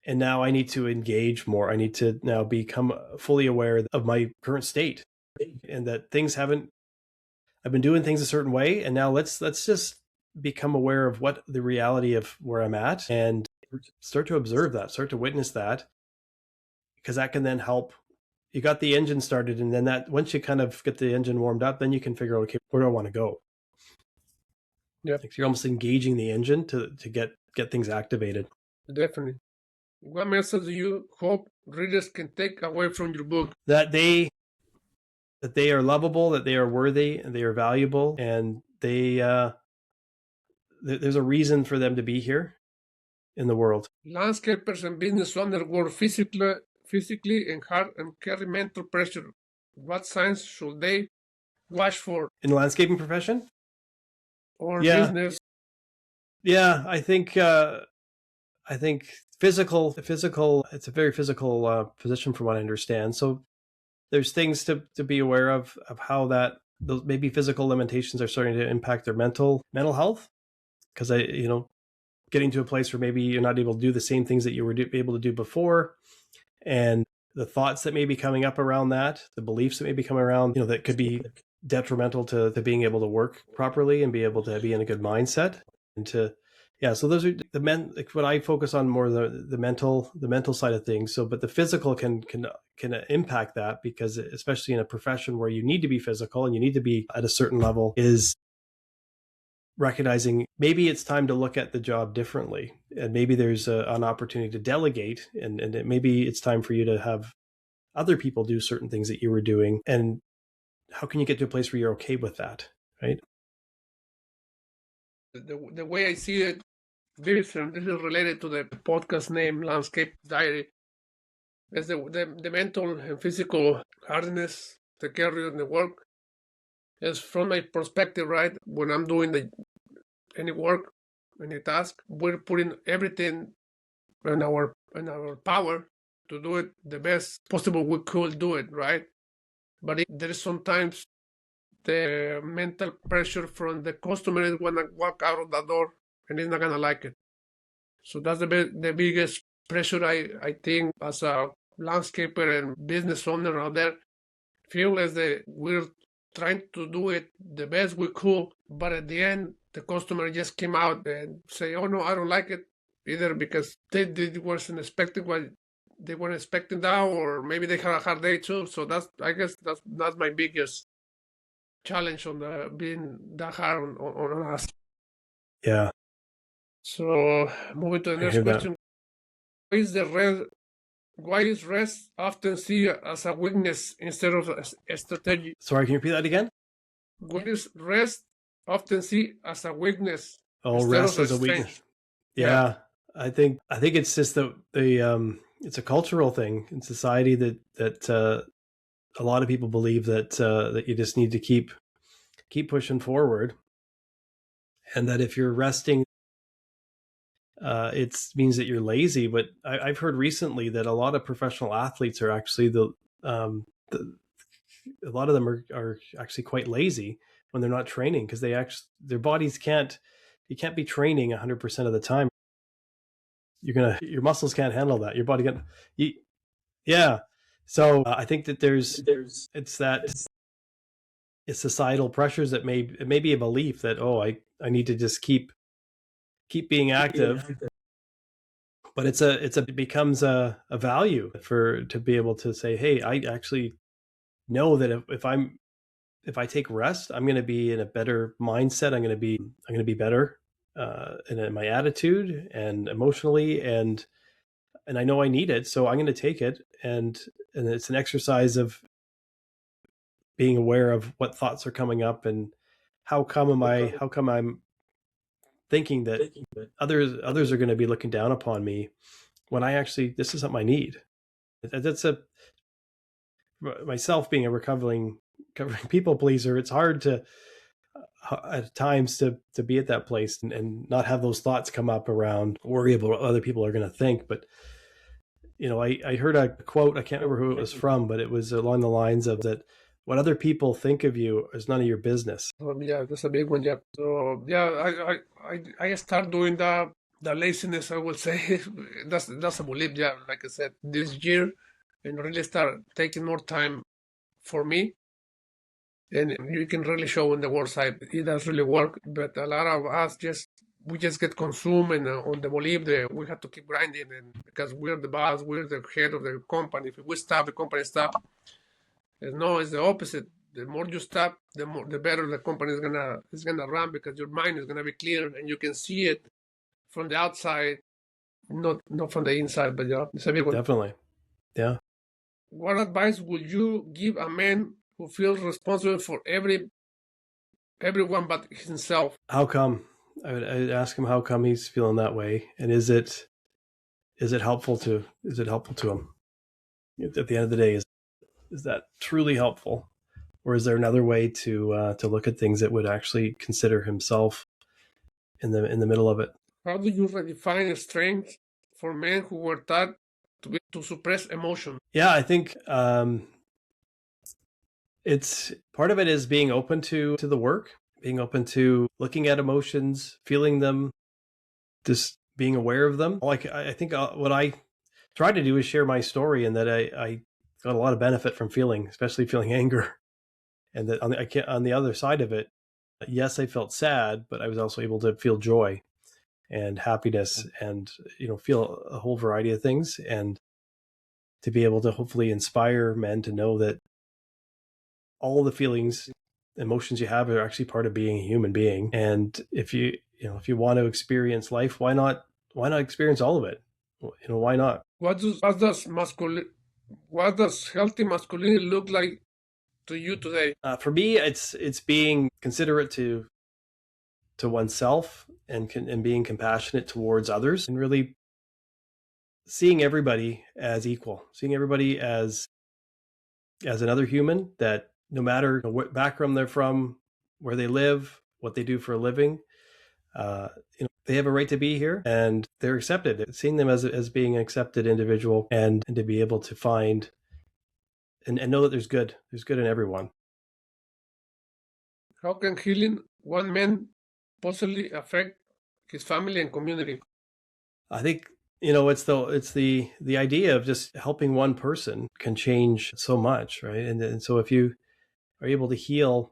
And now I need to engage more. I need to now become fully aware of my current state, and that I've been doing things a certain way. And now let's just become aware of what the reality of where I'm at, and start to observe that, start to witness that, because that can then help. You got the engine started, and then that once you kind of get the engine warmed up, then you can figure out, okay, where do I want to go? Yeah, like you're almost engaging the engine to get things activated. definitely. What message do you hope readers can take away from your book? That they are lovable, that they are worthy, and they are valuable, and there's a reason for them to be here in the world. Landscapers and business owners work physically and hard and carry mental pressure. What signs should they watch for? In the landscaping profession? Or business? Yeah, I think physical, it's a very physical position from what I understand. So there's things to be aware of how that those maybe physical limitations are starting to impact their mental health. Because getting to a place where maybe you're not able to do the same things that you were able to do before, and the thoughts that may be coming up around that, the beliefs that may be coming around, that could be detrimental to being able to work properly and be able to be in a good mindset. And so those are the like what I focus on more, the mental side of things. So, but the physical can impact that, because especially in a profession where you need to be physical and you need to be at a certain level, is recognizing maybe it's time to look at the job differently, and maybe there's an opportunity to delegate, and maybe it's time for you to have other people do certain things that you were doing, and how can you get to a place where you're okay with that, right? The way I see it, this is related to the podcast name Landscape Diary. Is the mental and physical hardness to carry on the work is from my perspective, right? When I'm doing any work, any task, we're putting everything in our power to do it the best possible we could do it, right? But there is sometimes the mental pressure from the customer is gonna walk out of the door and he's not gonna like it. So that's the biggest pressure I think as a landscaper and business owner out there feel is that we're trying to do it the best we could, but at the end the customer just came out and say, "Oh no, I don't like it," either because they wasn't expecting what they weren't expecting that, or maybe they had a hard day too. So I guess that's my biggest challenge on the being that hard on us. Yeah. So moving to the next question: Why is rest often seen as a weakness instead of a strategy? Sorry, can you repeat that again? Why is rest often seen as a weakness? Oh, rest as a weakness. Yeah. I think it's just the it's a cultural thing in society that a lot of people believe that you just need to keep pushing forward, and that if you're resting, it means that you're lazy. But I've heard recently that a lot of professional athletes are actually a lot of them are actually quite lazy when they're not training, because their bodies can't be training 100% of the time. Your muscles can't handle that. Your body can't. Yeah. So I think that it's societal pressures that it may be a belief that, oh, I need to just keep being active, but it becomes a value to be able to say, hey, I actually know that if I take rest, I'm going to be in a better mindset. I'm going to be better in my attitude and emotionally, and I know I need it, so I'm going to take it. And it's an exercise of being aware of what thoughts are coming up and how come I'm thinking that others are going to be looking down upon me when this is something I need. That's myself being a recovering people pleaser. It's hard to at times to be at that place and not have those thoughts come up around worry about what other people are going to think. But I heard a quote, I can't remember who it was from, but it was along the lines of that what other people think of you is none of your business. Yeah, that's a big one. Yeah. So yeah, I start doing the laziness, I would say. that's a belief. Yeah, like I said, this year, and really start taking more time for me. And you can really show on the work side it does really work. But a lot of us we just get consumed and on the belief that we have to keep grinding, and because we're the boss, we're the head of the company. If we stop, the company stop. No, it's the opposite. The more you stop, the better the company is gonna run, because your mind is gonna be clear and you can see it from the outside, not from the inside. But yeah, it's a big one. Definitely, yeah. What advice would you give a man who feels responsible for everyone but himself? How come? I'd ask him how come he's feeling that way, and is it helpful to him? At the end of the day, is that truly helpful, or is there another way to look at things that would actually consider himself in the middle of it? How do you redefine strength for men who were taught to suppress emotion? Yeah, I think it's part of it is being open to the work, being open to looking at emotions, feeling them, just being aware of them. Like I think what I try to do is share my story, and that I got a lot of benefit from especially feeling anger, and that on the other side of it, yes, I felt sad, but I was also able to feel joy and happiness, and feel a whole variety of things, and to be able to hopefully inspire men to know that all the feelings, emotions you have are actually part of being a human being. And if you want to experience life, why not experience all of it? Why not? What does healthy masculinity look like to you today? For me, it's being considerate to to oneself and being compassionate towards others, and really seeing everybody as equal, seeing everybody as another human, that no matter what background they're from, where they live, what they do for a living, they have a right to be here and they're accepted. Seeing them as being an accepted individual, and to be able to find and know that there's good in everyone. How can healing one man possibly affect his family and community? I think it's the idea of just helping one person can change so much, right? And so if you are able to heal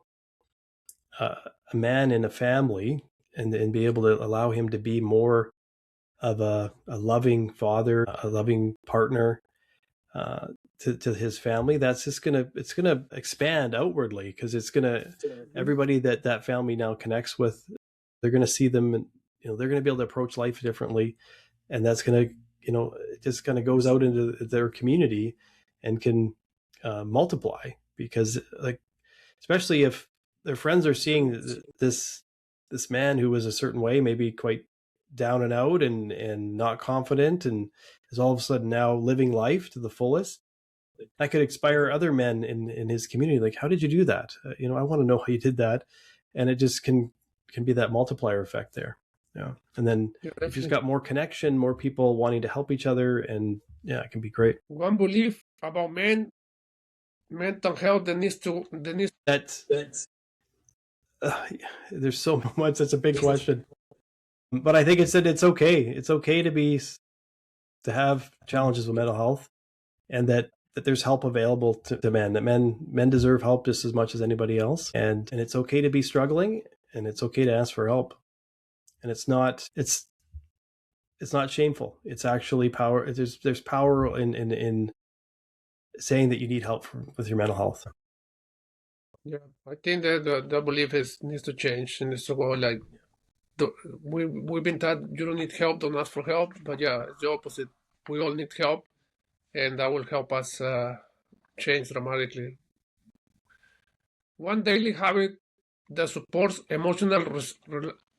a man in a family, and be able to allow him to be more of a loving father, a loving partner to his family, that's just it's gonna expand outwardly, because it's gonna, everybody that family now connects with, they're gonna see them, and they're gonna be able to approach life differently, and that's gonna it just kind of goes out into their community and can multiply, because especially if their friends are seeing this man who was a certain way, maybe quite down and out and not confident, and is all of a sudden now living life to the fullest, that could inspire other men in his community. Like, how did you do that? I want to know how you did that. And it just can be that multiplier effect there. Yeah. And then if you've got more connection, more people wanting to help each other, and it can be great. One belief about mental health that needs there's so much. That's a big question. But I think it's okay. It's okay to have challenges with mental health, and that there's help available to men, that men deserve help just as much as anybody else. And it's okay to be struggling, and it's okay to ask for help. And it's not shameful. It's actually power. There's power in saying that you need help with your mental health. Yeah, I think that the belief needs to change, and needs to go like, we've been taught you don't need help, don't ask for help. But yeah, it's the opposite. We all need help, and that will help us change dramatically. One daily habit that supports emotional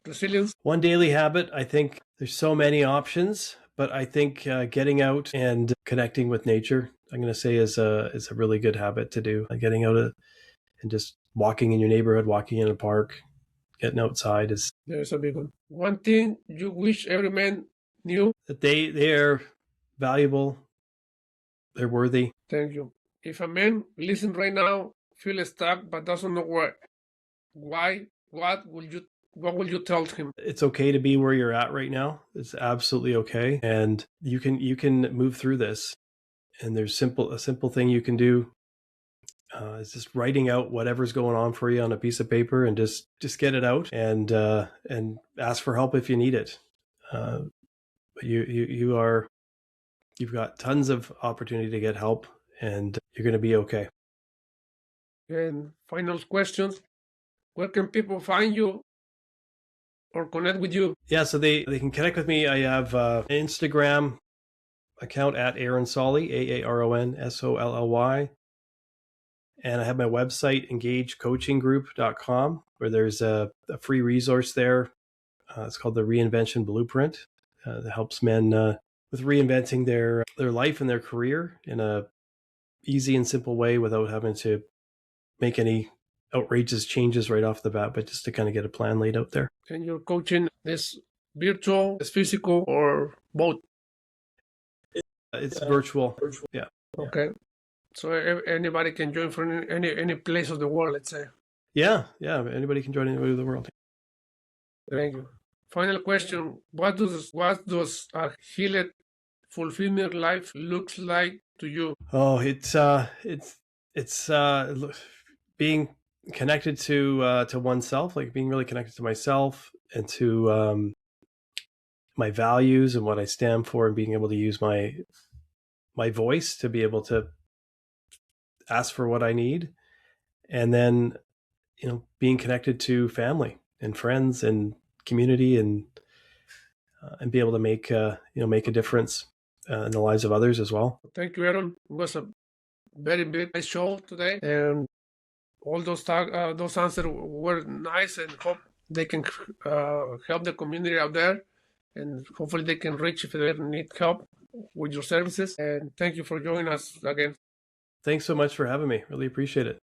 resilience. One daily habit, I think there's so many options, but I think getting out and connecting with nature, I'm going to say, is a really good habit to do. Getting out and just walking in your neighborhood, walking in a park, getting outside is. There's a big one. One thing you wish every man knew. That they are valuable. They're worthy. Thank you. If a man listen right now, feel stuck but doesn't know why, what will you tell him? It's okay to be where you're at right now. It's absolutely okay, and you can move through this. And there's a simple thing you can do. Is just writing out whatever's going on for you on a piece of paper, and just get it out, and ask for help if you need it. But you've got tons of opportunity to get help, and you're going to be okay. And final questions: where can people find you or connect with you? Yeah, so they can connect with me. I have an Instagram account at Aaron Solly, AARONSOLLY. And I have my website, engagecoachinggroup.com, where there's a free resource there. It's called the Reinvention Blueprint. That helps men with reinventing their life and their career in a easy and simple way, without having to make any outrageous changes right off the bat, but just to kind of get a plan laid out there. And your coaching is virtual, is physical, or both? It's virtual. Yeah. Okay. So anybody can join from any place of the world, let's say. Yeah. Anybody can join anybody of the world. Thank you. Final question: what does a healed, fulfillment life looks like to you? Oh, it's being connected to oneself, like being really connected to myself and to my values and what I stand for, and being able to use my voice to be able to ask for what I need, and then being connected to family and friends and community, and be able to make a difference in the lives of others as well. Thank you, Aaron. It was a very big show today, and all those answers were nice, and hope they can help the community out there, and hopefully they can reach if they need help with your services. And thank you for joining us again. Thanks so much for having me. Really appreciate it.